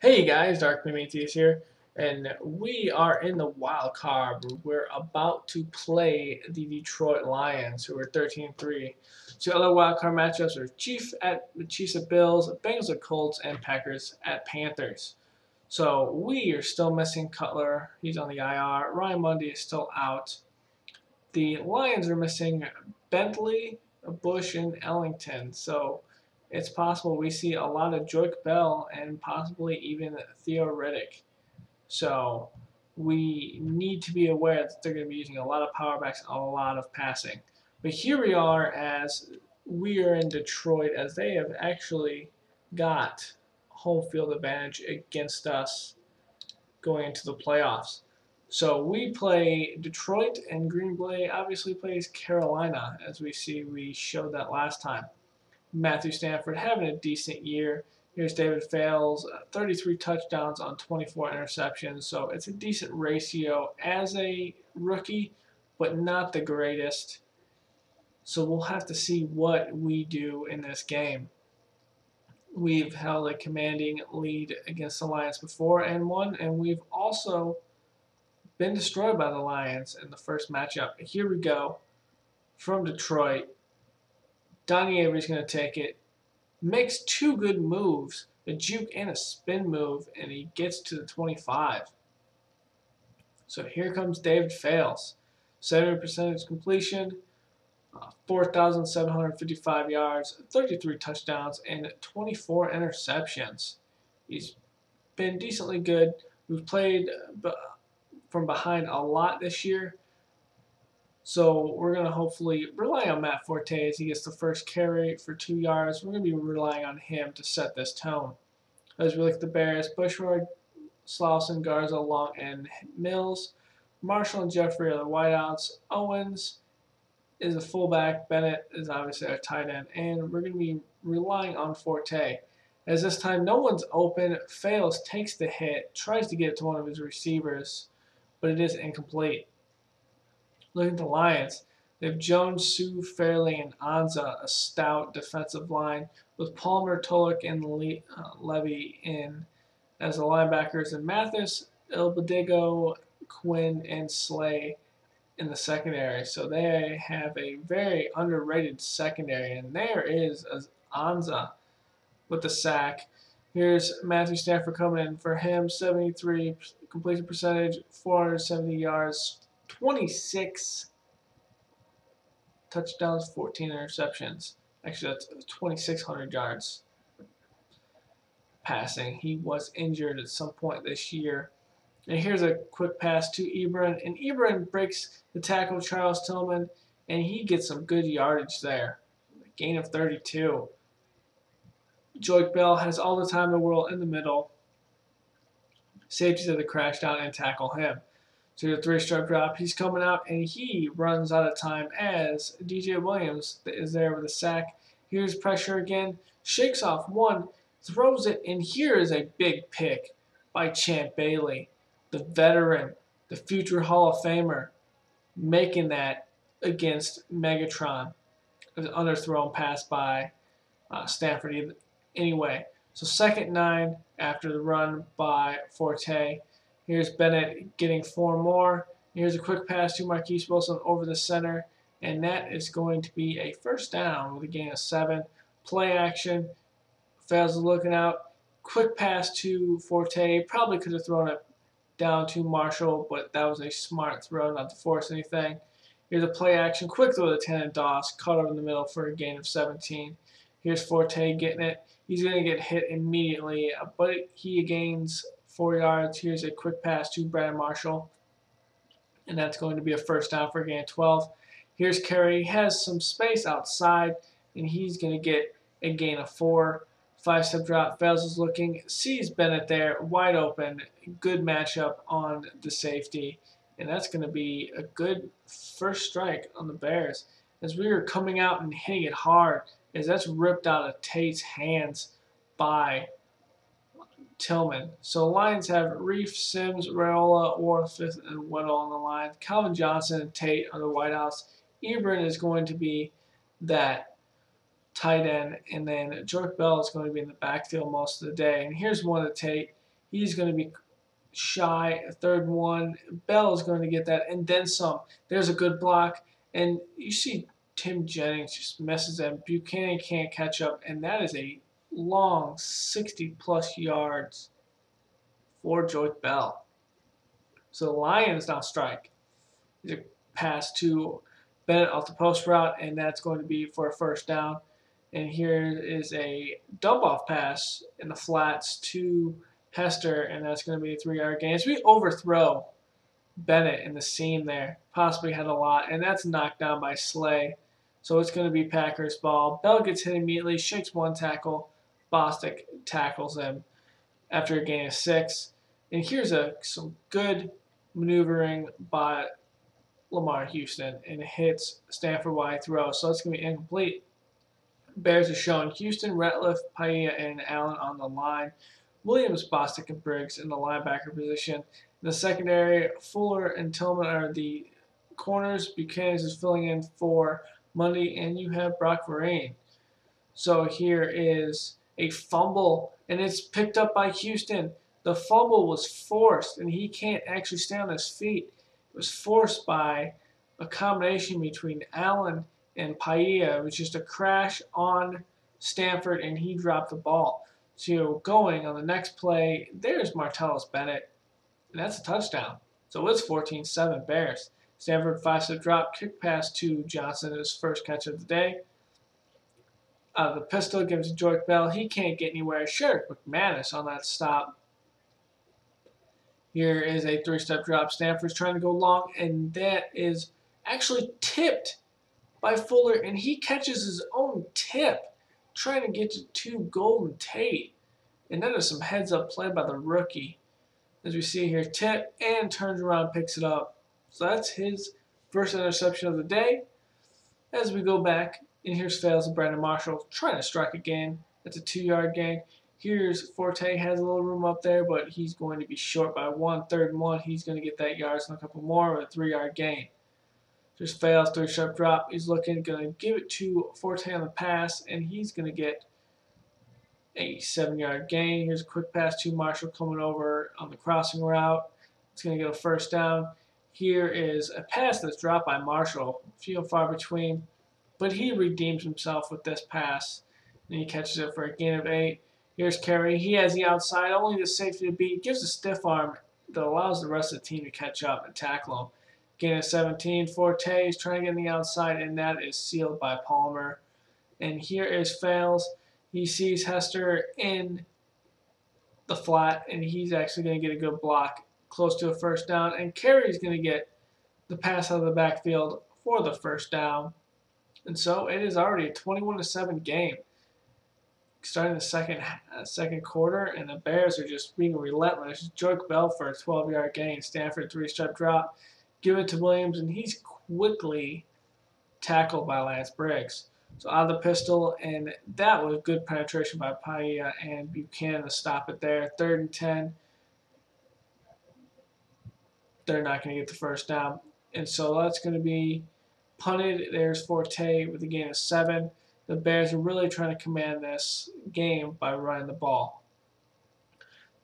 Hey guys, Dark Prometheus here, and we are in the wild card. We're about to play the Detroit Lions, who are 13-3. So other wild card matchups are Chiefs at Bills, Bengals at Colts, and Packers at Panthers. So we are still missing Cutler. He's on the IR. Ryan Mundy is still out. The Lions are missing Bentley, Bush, and Ellington. So it's possible we see a lot of Joik Bell and possibly even Theo Riddick. So we need to be aware that they're going to be using a lot of power backs and a lot of passing. But here we are as we are in Detroit, as they have actually got home field advantage against us going into the playoffs. So we play Detroit, and Green Bay obviously plays Carolina, as we showed that last time. Matthew Stafford having a decent year. Here's David Fales, 33 touchdowns on 24 interceptions. So it's a decent ratio as a rookie, but not the greatest. So we'll have to see what we do in this game. We've held a commanding lead against the Lions before and won, and we've also been destroyed by the Lions in the first matchup. Here we go from Detroit. Donnie Avery's going to take it. Makes two good moves, a juke and a spin move, and he gets to the 25. So here comes David Fales. 70% completion, 4,755 yards, 33 touchdowns, and 24 interceptions. He's been decently good. We've played from behind a lot this year. So we're going to hopefully rely on Matt Forte as he gets the first carry for 2 yards. We're going to be relying on him to set this tone. As we look at the Bears, Bushrod, Slauson, Garza, Long, and Mills. Marshall and Jeffrey are the wideouts. Owens is a fullback. Bennett is obviously our tight end. And we're going to be relying on Forte. As this time no one's open, Fales, takes the hit, tries to get it to one of his receivers, but it is incomplete. Looking at the Lions, they have Jones, Sue, Fairley, and Anza, a stout defensive line, with Palmer, Tolick, and Levy in as the linebackers, and Mathis, Ilbadigo, Quinn, and Slay in the secondary. So they have a very underrated secondary, and there is Anza with the sack. Here's Matthew Stafford coming in for him, 73 completion percentage, 470 yards, 26 touchdowns, 14 interceptions. Actually, that's 2,600 yards passing. He was injured at some point this year. And here's a quick pass to Ebron, and Ebron breaks the tackle of Charles Tillman, and he gets some good yardage there. A gain of 32. Joik Bell has all the time in the world in the middle. Safeties have to crash down and tackle him. So the 3-stroke drop, he's coming out, and he runs out of time as DJ Williams is there with a sack. Here's pressure again, shakes off one, throws it, and here is a big pick by Champ Bailey, the veteran, the future Hall of Famer, making that against Megatron. An underthrown pass by Stanford anyway. So 2nd 9 after the run by Forte. Here's Bennett getting 4 more. Here's a quick pass to Marquise Wilson over the center, and that is going to be a first down with a gain of 7. Play action. Fales looking out. Quick pass to Forte. Probably could have thrown it down to Marshall, but that was a smart throw, not to force anything. Here's a play action. Quick throw to Tannen Doss. Cut over the middle for a gain of 17. Here's Forte getting it. He's going to get hit immediately, but he gains 4 yards. Here's a quick pass to Brandon Marshall, and that's going to be a first down for a gain of 12. Here's Kerry. He has some space outside, and he's going to get a gain of 4. 5-step drop. Fales is looking, sees Bennett there, wide open. Good matchup on the safety, and that's going to be a good first strike on the Bears. As we are coming out and hitting it hard, as that's ripped out of Tate's hands by Tillman. So Lions have Reef, Sims, Rayola, Warfith, and Weddle on the line. Calvin Johnson and Tate are the wideouts. Ebron is going to be that tight end, and then Joik Bell is going to be in the backfield most of the day. And here's one of Tate. He's going to be shy, 3rd and 1. Bell is going to get that, and then some. There's a good block, and you see Tim Jennings just messes that. Buchanan can't catch up, and that is a long 60-plus yards for Joyce Bell. So the Lions now strike. There's a pass to Bennett off the post route, and that's going to be for a 1st down. And here is a dump-off pass in the flats to Hester, and that's going to be a 3-yard gain. As we overthrow Bennett in the seam there, possibly had a lot, and that's knocked down by Slay. So it's going to be Packers ball. Bell gets hit immediately, shakes 1 tackle. Bostic tackles him after a gain of 6. And here's some good maneuvering by Lamar Houston, and hits Stanford wide throw. So it's going to be incomplete. Bears are showing Houston, Ratliff, Paella, and Allen on the line. Williams, Bostic, and Briggs in the linebacker position. In the secondary, Fuller and Tillman are the corners. Buchanan is filling in for Monday, and you have Brock Vereen. So here is a fumble, and it's picked up by Houston. The fumble was forced, and he can't actually stay on his feet. It was forced by a combination between Allen and Paella. It was just a crash on Stanford, and he dropped the ball. So going on the next play, there's Martellus Bennett, and that's a touchdown. So it's 14-7 Bears. Stanford 5-step drop, kick pass to Johnson, his first catch of the day. Out of the pistol, gives to Joyce Bell. He can't get anywhere. Sheriff McManus on that stop. Here is a 3-step drop. Stanford's trying to go long, and that is actually tipped by Fuller, and he catches his own tip, trying to get to Golden Tate. And that is some heads-up play by the rookie. As we see here, tip, and turns around, picks it up. So that's his first interception of the day. As we go back, and here's fails of Brandon Marshall trying to strike again. That's a 2-yard gain. Here's Forte, has a little room up there, but he's going to be short by 1. 3rd and 1. He's going to get that yards and a couple more with a 3-yard gain. Just fails, 3-step drop. He's looking, going to give it to Forte on the pass, and he's going to get a 7-yard gain. Here's a quick pass to Marshall coming over on the crossing route. It's going to get a 1st down. Here is a pass that's dropped by Marshall, few and far between, but he redeems himself with this pass, and he catches it for a gain of 8. Here's Carey. He has the outside, only the safety to beat. Gives a stiff arm that allows the rest of the team to catch up and tackle him. Gain of 17. Forte is trying to get in the outside, and that is sealed by Palmer. And here is Fails. He sees Hester in the flat, and he's actually going to get a good block close to a 1st down. And Carey's going to get the pass out of the backfield for the 1st down. And so it is already a 21-7 game. Starting the second quarter, and the Bears are just being relentless. Joyce Bell for a 12-yard gain. Stanford 3-step drop. Give it to Williams, and he's quickly tackled by Lance Briggs. So out of the pistol, and that was good penetration by Paella and Buchanan to stop it there. 3rd and 10. They're not going to get the 1st down. And so that's going to be punted. There's Forte with a gain of 7. The Bears are really trying to command this game by running the ball.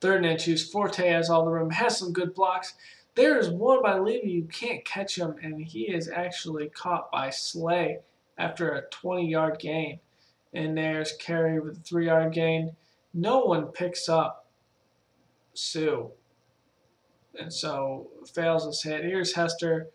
3rd and 2. Forte has all the room, has some good blocks. There is one by Levy. You can't catch him, and he is actually caught by Slay after a 20-yard gain. And there's Carey with a 3-yard gain. No one picks up Sue. And so fails his hit. Here's Hester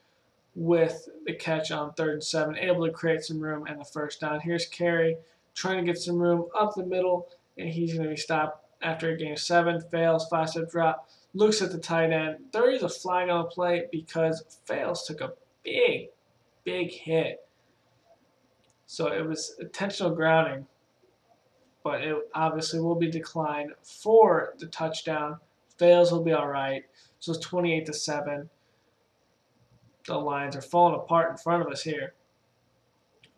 with the catch on 3rd and 7, able to create some room and the 1st down. Here's Carey trying to get some room up the middle, and he's going to be stopped after a gain of 7. Fails, 5-step drop, looks at the tight end. There is a flag on the play because Fails took a big hit. So it was intentional grounding, but it obviously will be declined for the touchdown. Fails will be all right. So it's 28-7. The Lions are falling apart in front of us here.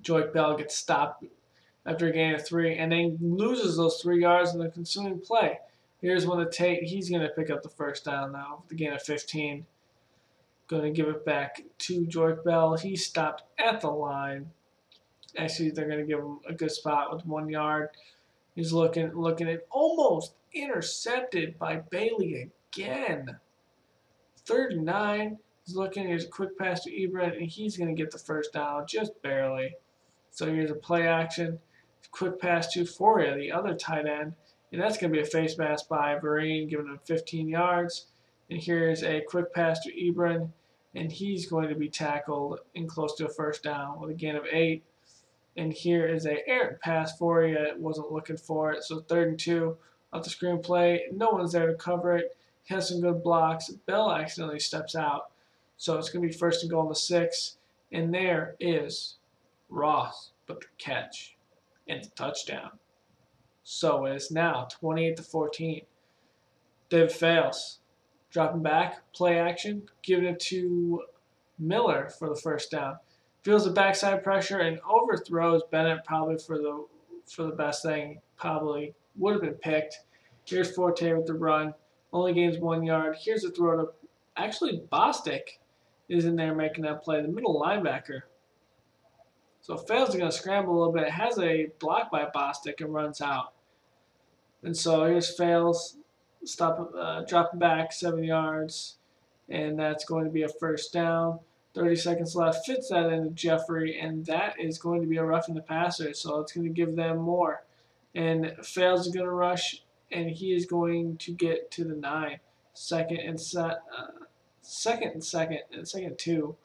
Joyce Bell gets stopped after a gain of 3 and then loses those 3 yards in the ensuing play. Here's one to Tate. He's going to pick up the 1st down now with the gain of 15. Going to give it back to Joyce Bell. He stopped at the line. Actually, they're going to give him a good spot with 1 yard. He's looking at almost intercepted by Bailey again. 3rd and 9. He's looking. Here's a quick pass to Ebron, and he's going to get the first down just barely. So here's a play action. Quick pass to Foria, the other tight end. And that's going to be a face mask by Vereen, giving him 15 yards. And here's a quick pass to Ebron, and he's going to be tackled in close to a first down with a gain of 8. And here is a errant pass for you. It wasn't looking for it. So 3rd and 2 off the screen play. No one's there to cover it. He has some good blocks. Bell accidentally steps out. So it's going to be 1st and goal on the 6. And there is Ross, but the catch and the touchdown. So it is now 28-14. David fails. Dropping back, play action, giving it to Miller for the first down. Feels the backside pressure and overthrows Bennett probably for the best thing. Probably would have been picked. Here's Forte with the run. Only gains 1 yard. Here's a throw to actually Bostic is in there making that play. The middle linebacker. So Fails is going to scramble a little bit. It has a block by Bostic and runs out. And so here's Fails. Dropping back 7 yards. And that's going to be a first down. 30 seconds left. Fits that into Jeffrey. And that is going to be a roughing the passer. So it's going to give them more. And Fails is going to rush. And he is going to get to the 9. Second and 2.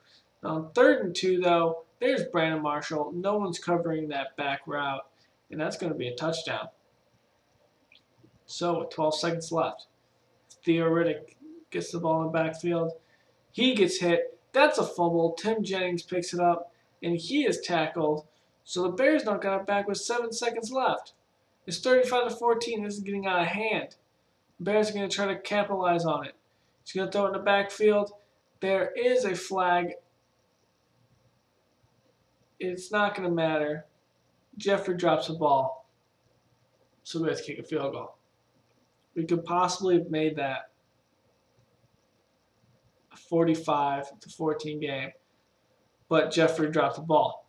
On 3rd and 2, though, there's Brandon Marshall. No one's covering that back route. And that's going to be a touchdown. So with 12 seconds left, Theo Riddick gets the ball in the backfield. He gets hit. That's a fumble. Tim Jennings picks it up, and he is tackled. So the Bears don't got it back with 7 seconds left. It's 35-14. This is getting out of hand. The Bears are going to try to capitalize on it. He's going to throw it in the backfield. There is a flag. It's not going to matter. Jeffrey drops the ball. So we have to kick a field goal. We could possibly have made that a 45-14 game. But Jeffrey dropped the ball.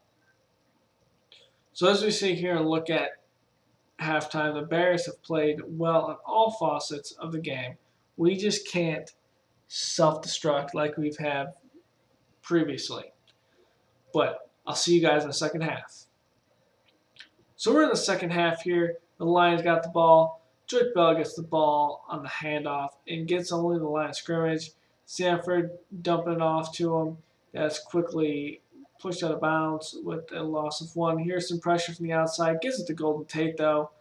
So as we sit here and look at halftime, the Bears have played well on all facets of the game. We just can't self-destruct like we've had previously. But I'll see you guys in the second half. So we're in the second half here. The Lions got the ball. Drake Bell gets the ball on the handoff and gets only the line of scrimmage. Sanford dumping it off to him. That's quickly pushed out of bounds with a loss of 1. Here's some pressure from the outside. Gives it to Golden Tate, though.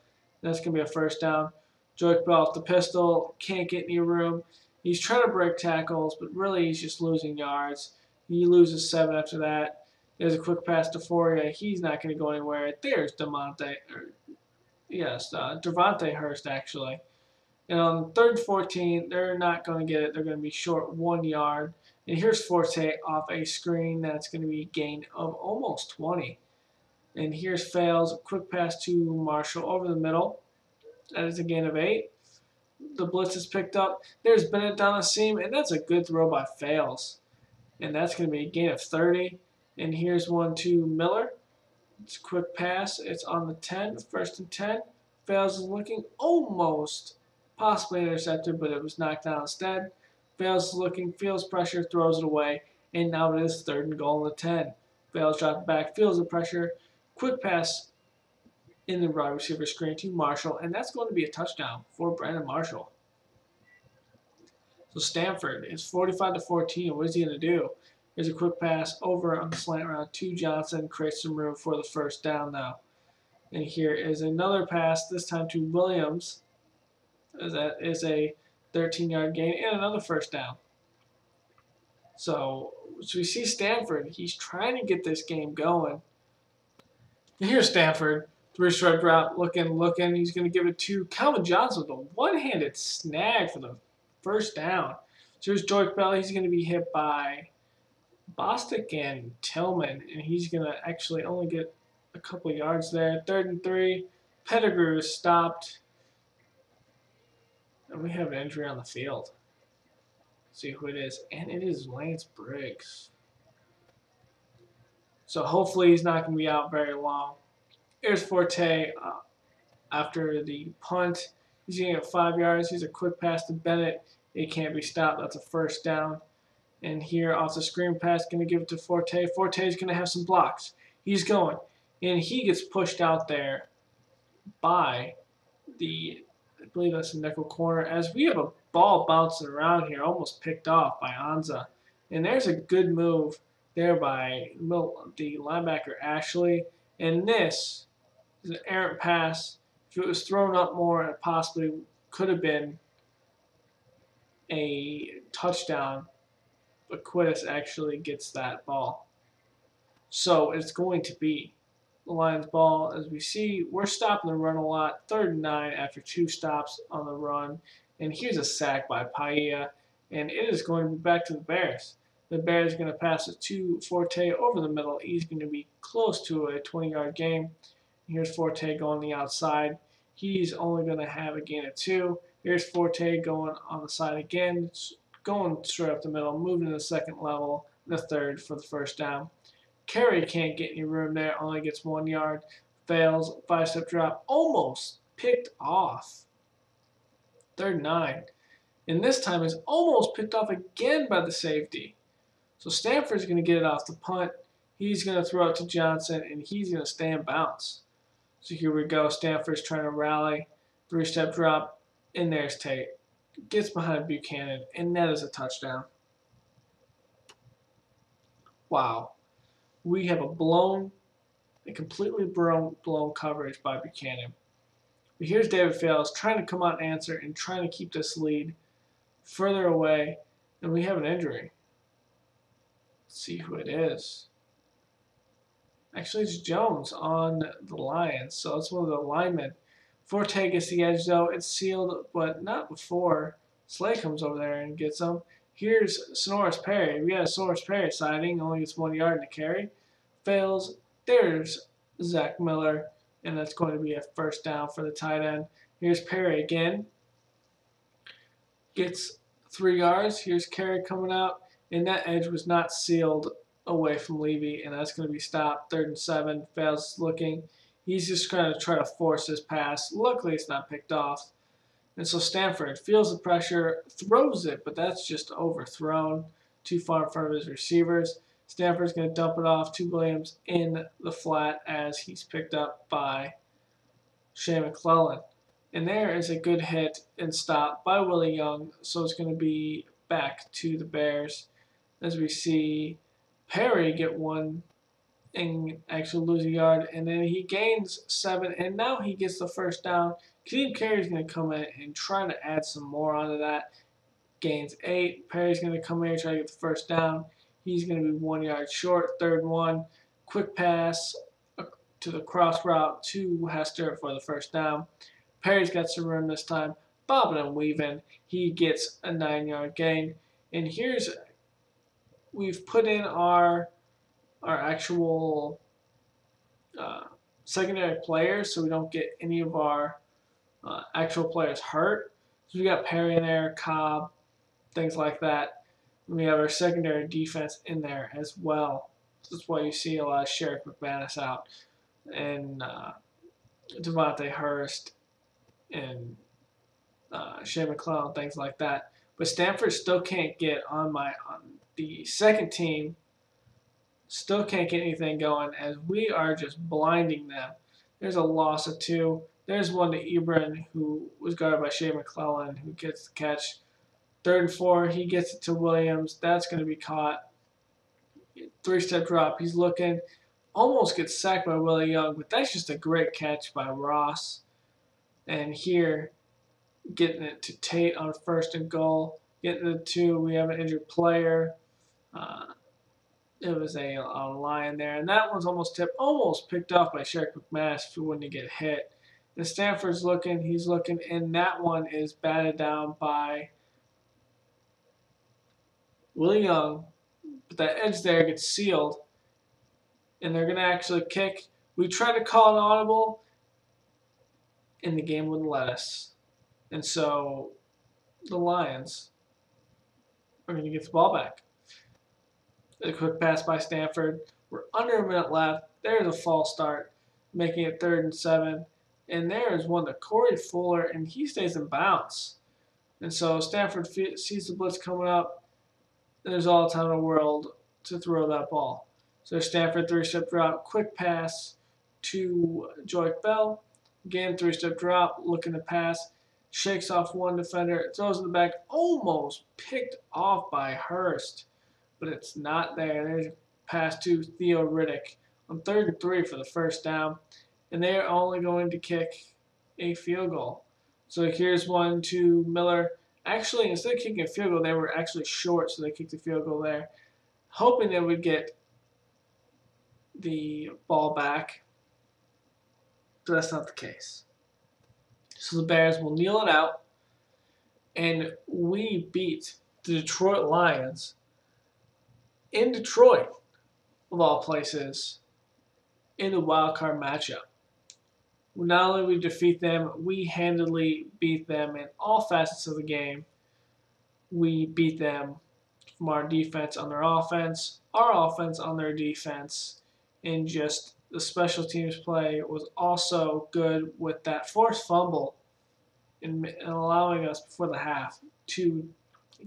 That's going to be a first down. Drake Bell off the pistol. Can't get any room. He's trying to break tackles, but really he's just losing yards. He loses 7 after that. There's a quick pass to Foria. He's not going to go anywhere. There's Devontae Hurst, actually. And on 3rd and 14, they're not going to get it. They're going to be short 1 yard. And here's Forte off a screen. That's going to be a gain of almost 20. And here's Fails. A quick pass to Marshall over the middle. That is a gain of 8. The blitz is picked up. There's Bennett down the seam, and that's a good throw by Fails. And that's going to be a gain of 30. And here's one to Miller. It's a quick pass. It's on the 10, 1st and 10. Fails is looking almost possibly intercepted, but it was knocked down instead. Fails is looking, feels pressure, throws it away, and now it is 3rd and goal on the 10. Fails dropping back, feels the pressure. Quick pass in the wide receiver screen to Marshall, and that's going to be a touchdown for Brandon Marshall. So Stanford is 45-14. What is he going to do? Here's a quick pass over on the slant route to Johnson. Creates some room for the first down now. And here is another pass, this time to Williams. That is a 13-yard gain and another first down. So we see Stanford. He's trying to get this game going. And here's Stanford. 3-strike route, looking. He's going to give it to Calvin Johnson with a one-handed snag for the first down. So here's George Bell. He's going to be hit by Bostic and Tillman, and he's going to actually only get a couple yards there. 3rd and 3. Pettigrew is stopped. And we have an injury on the field. Let's see who it is. And it is Lance Briggs. So hopefully he's not going to be out very long. Here's Forte after the punt. He's going to get 5 yards. Here's a quick pass to Bennett. It can't be stopped. That's a first down. And here off the screen pass, going to give it to Forte. Forte is going to have some blocks. He's going. And he gets pushed out there by I believe that's the nickel corner, as we have a ball bouncing around here, almost picked off by Anza. And there's a good move there by the linebacker Ashley. And this is an errant pass. If it was thrown up more, it possibly could have been a touchdown. But Quidis actually gets that ball. So it's going to be the Lions ball. As we see, we're stopping the run a lot. 3rd and 9 after 2 stops on the run. And here's a sack by Paella. And it is going to be back to the Bears. The Bears are going to pass it to Forte over the middle. He's going to be close to a 20-yard gain. Here's Forte going the outside. He's only going to have a gain of 2. Here's Forte going on the side again, going straight up the middle, moving to the second level, the third for the first down. Carey can't get any room there, only gets 1 yard, fails, 5-step drop, almost picked off. 3rd and 9. And this time is almost picked off again by the safety. So Stanford's going to get it off the punt. He's going to throw it to Johnson, and he's going to stay in bounds. So here we go. Stanford's trying to rally. 3-step drop, and there's Tate. Gets behind Buchanan, and that is a touchdown. Wow. We have a completely blown coverage by Buchanan. But here's David Fales trying to come out and answer and trying to keep this lead further away, and we have an injury. Let's see who it is. Actually, it's Jones on the Lions, so it's one of the linemen. Forte gets the edge, though. It's sealed, but not before Slay comes over there and gets him. Here's Sonoris Perry. We got a Sonoris Perry sighting. Only gets 1 yard in the carry. Fails. There's Zach Miller, and that's going to be a first down for the tight end. Here's Perry again. Gets 3 yards. Here's Carey coming out, and that edge was not sealed away from Levy, and that's going to be stopped. 3rd and 7. Fails looking. He's just going to try to force this pass. Luckily, it's not picked off. And so Stanford feels the pressure, throws it, but that's just overthrown too far in front of his receivers. Stanford's going to dump it off to Williams in the flat as he's picked up by Shea McClellan. And there is a good hit and stop by Willie Young, so it's going to be back to the Bears as we see Perry get 1 and actually lose a yard, and then he gains 7, and now he gets the first down. Ka'Deem Carey's going to come in and try to add some more onto that. Gains 8. Perry's going to come in and try to get the first down. He's going to be 1 yard short. 3rd and 1. Quick pass to the cross route to Hester for the first down. Perry's got some room this time. Bobbing and weaving. He gets a 9-yard gain. And we've put in our actual secondary players so we don't get any of our actual players hurt. So we got Perry in there, Cobb, things like that. And we have our secondary defense in there as well. So that's why you see a lot of Sherrick McManus out and Devontae Hurst and Shea McClellan, things like that. But Stanford still can't get on the second team. Still can't get anything going as we are just blinding them. There's a loss of 2. There's one to Ebron, who was guarded by Shea McClellan, who gets the catch. 3rd and 4, he gets it to Williams. That's going to be caught. 3-step drop. He's looking. Almost gets sacked by Willie Young, but that's just a great catch by Ross. And here, getting it to Tate on 1st and goal. Getting it to, we have an injured player. It was a line there, and that one's almost picked off by Sherrick McManus if he wouldn't get hit. And Stanford's looking, he's looking, and that one is batted down by Willie Young. But that edge there gets sealed, and they're going to actually kick. We tried to call an audible, and the game wouldn't let us. And so the Lions are going to get the ball back. A quick pass by Stanford. We're under a minute left. There's a false start, making it 3rd and 7. And there is one to Corey Fuller, and he stays in bounds. And so Stanford sees the blitz coming up, and there's all the time in the world to throw that ball. So Stanford three-step drop, quick pass to Joique Bell. Again, three-step drop, looking to pass, shakes off one defender, throws in the back, almost picked off by Hurst, but it's not there. There's a pass to Theo Riddick on 3rd and 3 for the first down, and they are only going to kick a field goal. So here's one to Miller. Actually, instead of kicking a field goal, they were actually short, so they kicked a field goal there, hoping they would get the ball back, but that's not the case. So the Bears will kneel it out, and we beat the Detroit Lions in Detroit, of all places, in the wild card matchup. Not only we defeat them, we handily beat them in all facets of the game. We beat them from our defense on their offense, our offense on their defense, and just the special teams play was also good with that forced fumble and allowing us before the half to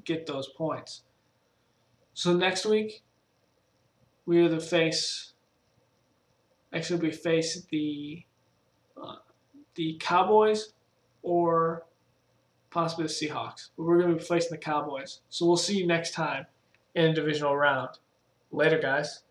get those points. So next week, we either face, actually we face the Cowboys or possibly the Seahawks. But we're going to be facing the Cowboys. So we'll see you next time in a divisional round. Later, guys.